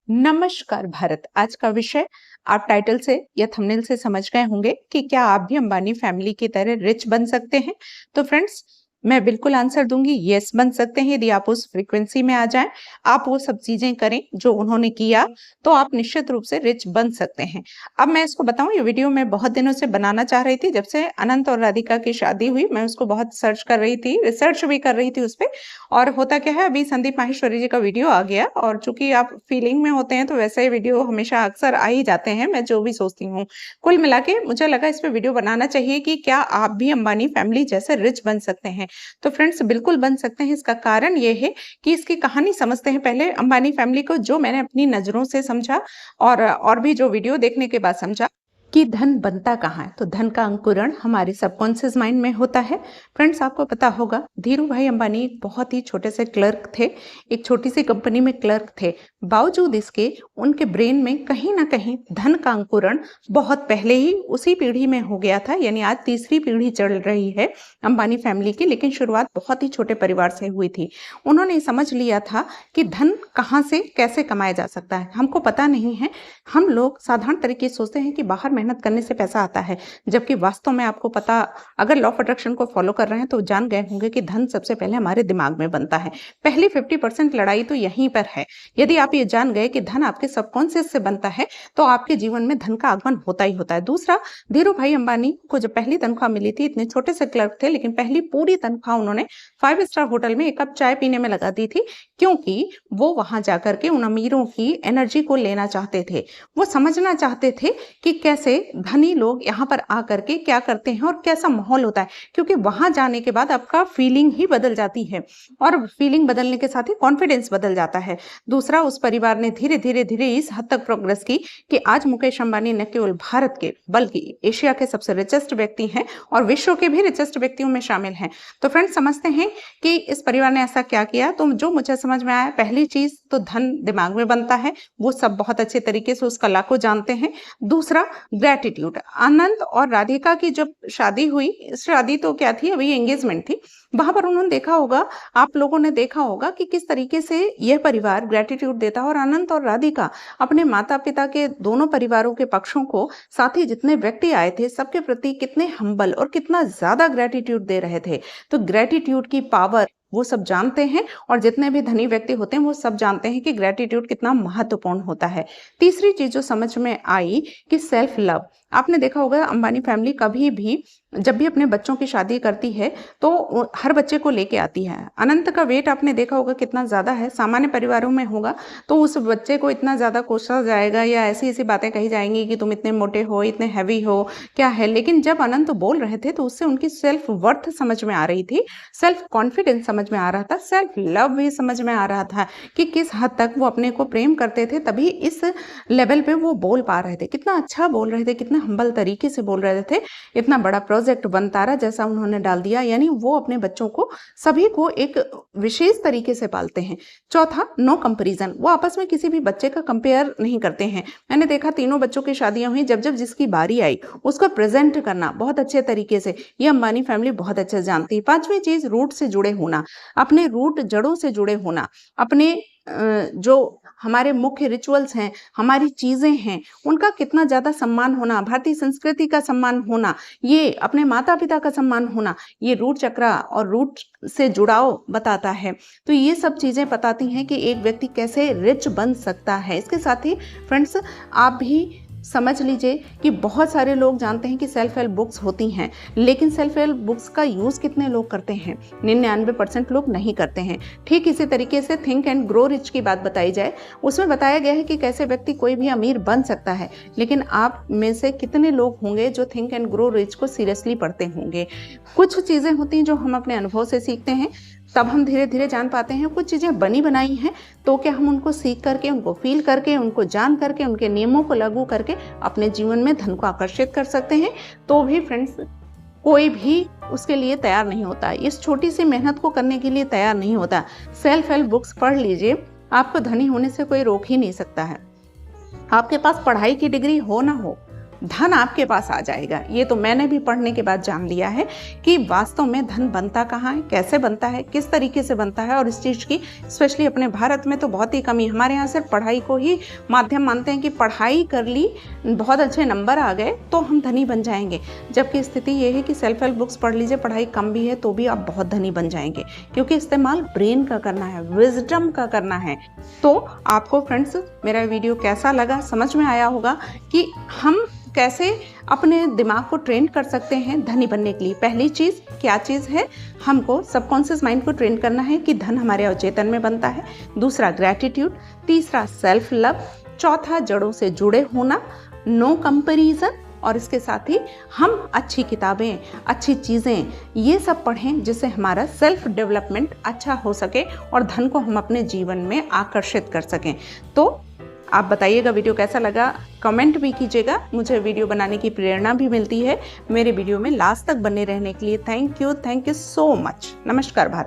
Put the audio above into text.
नमस्कार भारत। आज का विषय आप टाइटल से या थंबनेल से समझ गए होंगे कि क्या आप भी अंबानी फैमिली की तरह रिच बन सकते हैं। तो फ्रेंड्स, मैं बिल्कुल आंसर दूंगी, यस बन सकते हैं। यदि आप उस फ्रीक्वेंसी में आ जाएं, आप वो सब चीजें करें जो उन्होंने किया, तो आप निश्चित रूप से रिच बन सकते हैं। अब मैं इसको बताऊं, ये वीडियो मैं बहुत दिनों से बनाना चाह रही थी। जब से अनंत और राधिका की शादी हुई, मैं उसको बहुत सर्च कर रही थी, रिसर्च भी कर रही थी उस पर। और होता क्या है, अभी संदीप माहेश्वरी जी का वीडियो आ गया, और चूंकि आप फीलिंग में होते हैं तो वैसे ही वीडियो हमेशा अक्सर आ ही जाते हैं, मैं जो भी सोचती हूँ। कुल मिला के मुझे लगा इस पे वीडियो बनाना चाहिए कि क्या आप भी अंबानी फैमिली जैसे रिच बन सकते हैं। तो फ्रेंड्स, बिल्कुल बन सकते हैं। इसका कारण ये है कि इसकी कहानी समझते हैं पहले अंबानी फैमिली को, जो मैंने अपनी नजरों से समझा और भी जो वीडियो देखने के बाद समझा कि धन बनता कहाँ है। तो धन का अंकुरण हमारे सबकॉन्शियस माइंड में होता है। फ्रेंड्स, आपको पता होगा, धीरू भाई अंबानी एक बहुत ही छोटे से क्लर्क थे, एक छोटी सी कंपनी में क्लर्क थे। बावजूद इसके उनके ब्रेन में कहीं ना कहीं धन का अंकुरण बहुत पहले ही उसी पीढ़ी में हो गया था। यानी आज तीसरी पीढ़ी चल रही है अंबानी फैमिली की, लेकिन शुरुआत बहुत ही छोटे परिवार से हुई थी। उन्होंने समझ लिया था कि धन कहाँ से कैसे कमाया जा सकता है। हमको पता नहीं है, हम लोग साधारण तरीके से सोचते हैं कि बाहर मेहनत करने से पैसा आता है, जबकि वास्तव में आपको पता, अगर लॉ ऑफ अट्रैक्शन को फॉलो कर रहे हैं तो जान गए होंगे कि धन सबसे पहले हमारे दिमाग में बनता है। पहली 50% लड़ाई तो यहीं पर है। यदि आप ये जान गए कि धन आपके सबकॉन्शियस से बनता है, तो आपके जीवन में धन का आगमन होता ही होता है। दूसरा, धीरू भाई अंबानी को जब पहली तनख्वाह मिली थी, इतने छोटे से क्लर्क थे, लेकिन पहली पूरी तनख्वाह उन्होंने 5 स्टार होटल में एक कप चाय पीने में लगा दी थी, क्योंकि वो वहां जाकर के उन अमीरों की एनर्जी को लेना चाहते थे। वो समझना चाहते थे कि कैसे धनी लोग यहाँ पर आकर के क्या करते हैं और कैसा माहौल होता है, क्योंकि वहां जाने के बाद आपका फीलिंग ही बदल जाती है, और फीलिंग बदलने के साथ ही कॉन्फिडेंस बदल जाता है। दूसरा, उस परिवार ने धीरे धीरे धीरे इस हद तक प्रोग्रेस की कि आज मुकेश अंबानी न केवल भारत के बल्कि एशिया के सबसे रिचेस्ट व्यक्ति हैं और विश्व के भी रिचेस्ट व्यक्तियों में शामिल हैं। तो फ्रेंड्स, समझते हैं कि इस परिवार ने ऐसा क्या किया। तो जो मुझे समझ में आया, पहली चीज तो धन दिमाग में बनता है, वो सब बहुत अच्छे तरीके से उस कला को जानते हैं। दूसरा, ग्रेटिट्यूड। अनंत और राधिका की जब शादी हुई, शादी तो क्या थी, अभी एंगेजमेंट थी, वहां पर उन्होंने देखा होगा, आप लोगों ने देखा होगा कि किस तरीके से यह परिवार ग्रेटिट्यूड देता है। और अनंत और राधिका अपने माता पिता के दोनों परिवारों के पक्षों को, साथ ही जितने व्यक्ति आए थे सबके प्रति कितने हम्बल और कितना ज्यादा ग्रेटिट्यूड दे रहे थे। तो ग्रेटिट्यूड की पावर वो सब जानते हैं, और जितने भी धनी व्यक्ति होते हैं वो सब जानते हैं कि ग्रेटिट्यूड कितना महत्वपूर्ण होता है। तीसरी चीज जो समझ में आई कि सेल्फ लव। आपने देखा होगा, अंबानी फैमिली कभी भी जब भी अपने बच्चों की शादी करती है तो हर बच्चे को लेके आती है। अनंत का वेट आपने देखा होगा कितना ज्यादा है, सामान्य परिवारों में होगा तो उस बच्चे को इतना ज्यादा कोसा जाएगा या ऐसी ऐसी बातें कही जाएंगी कि तुम इतने मोटे हो, इतने हैवी हो, क्या है। लेकिन जब अनंत बोल रहे थे तो उससे उनकी सेल्फ वर्थ समझ में आ रही थी, सेल्फ कॉन्फिडेंस समझ में आ रहा था, सेल्फ लव भी समझ में आ रहा था कि किस हद तक वो अपने को प्रेम करते थे, तभी इस लेवल पे वो बोल पा रहे थे। कितना अच्छा बोल रहे थे, कितना हम्बल तरीके से बोल रहे थे। इतना बड़ा प्रोजेक्ट बनतारा जैसा उन्होंने डाल दिया। यानी वो अपने बच्चों को, सभी को एक विशेष तरीके से पालते हैं। चौथा, नो कंपैरिजन। वो आपस में किसी भी बच्चे का कंपेयर नहीं करते हैं। मैंने देखा, तीनों बच्चों की शादियां हुई, जब जब जिसकी बारी आई उसको प्रेजेंट करना बहुत अच्छे तरीके से, ये अंबानी फैमिली बहुत अच्छा जानती है। पांचवी चीज, रूट से जुड़े होना, अपने रूट जड़ों से जुड़े होना, अपने जो हमारे मुख्य रिचुअल्स हैं, हमारी चीजें हैं, उनका कितना ज्यादा सम्मान होना, भारतीय संस्कृति का सम्मान होना, ये अपने माता पिता का सम्मान होना, ये रूट चक्र और रूट से जुड़ाव बताता है। तो ये सब चीजें बताती हैं कि एक व्यक्ति कैसे रिच बन सकता है। इसके साथ ही फ्रेंड्स, आप भी समझ लीजिए कि बहुत सारे लोग जानते हैं कि सेल्फ हेल्प बुक्स होती हैं, लेकिन सेल्फ हेल्प बुक्स का यूज़ कितने लोग करते हैं? 99% लोग नहीं करते हैं। ठीक इसी तरीके से थिंक एंड ग्रो रिच की बात बताई जाए, उसमें बताया गया है कि कैसे व्यक्ति कोई भी अमीर बन सकता है, लेकिन आप में से कितने लोग होंगे जो थिंक एंड ग्रो रिच को सीरियसली पढ़ते होंगे? कुछ चीज़ें होती हैं जो हम अपने अनुभव से सीखते हैं, तब हम धीरे धीरे जान पाते हैं। कुछ चीज़ें बनी बनाई हैं, तो क्या हम उनको सीख करके, उनको फील करके, उनको जान करके, उनके नियमों को लागू करके अपने जीवन में धन को आकर्षित कर सकते हैं? तो भी फ्रेंड्स, कोई भी उसके लिए तैयार नहीं होता, इस छोटी सी मेहनत को करने के लिए तैयार नहीं होता। सेल्फ हेल्प बुक्स पढ़ लीजिए, आपको धनी होने से कोई रोक ही नहीं सकता है। आपके पास पढ़ाई की डिग्री हो ना हो, धन आपके पास आ जाएगा। ये तो मैंने भी पढ़ने के बाद जान लिया है कि वास्तव में धन बनता कहाँ है, कैसे बनता है, किस तरीके से बनता है। और इस चीज़ की स्पेशली अपने भारत में तो बहुत ही कमी। हमारे यहाँ सिर्फ पढ़ाई को ही माध्यम मानते हैं कि पढ़ाई कर ली, बहुत अच्छे नंबर आ गए तो हम धनी बन जाएंगे, जबकि स्थिति ये है कि सेल्फ हेल्प बुक्स पढ़ लीजिए, पढ़ाई कम भी है तो भी आप बहुत धनी बन जाएंगे, क्योंकि इस्तेमाल ब्रेन का करना है, विजडम का करना है। तो आपको फ्रेंड्स मेरा वीडियो कैसा लगा, समझ में आया होगा कि हम कैसे अपने दिमाग को ट्रेन कर सकते हैं धनी बनने के लिए। पहली चीज़ क्या चीज़ है, हमको सबकॉन्शियस माइंड को ट्रेन करना है कि धन हमारे अवचेतन में बनता है। दूसरा ग्रैटिट्यूड, तीसरा सेल्फ लव, चौथा जड़ों से जुड़े होना, नो कंपैरिजन, और इसके साथ ही हम अच्छी किताबें, अच्छी चीज़ें ये सब पढ़ें जिससे हमारा सेल्फ डेवलपमेंट अच्छा हो सके और धन को हम अपने जीवन में आकर्षित कर सकें। तो आप बताइएगा वीडियो कैसा लगा, कमेंट भी कीजिएगा, मुझे वीडियो बनाने की प्रेरणा भी मिलती है। मेरे वीडियो में लास्ट तक बने रहने के लिए थैंक यू सो मच। नमस्कार भारत।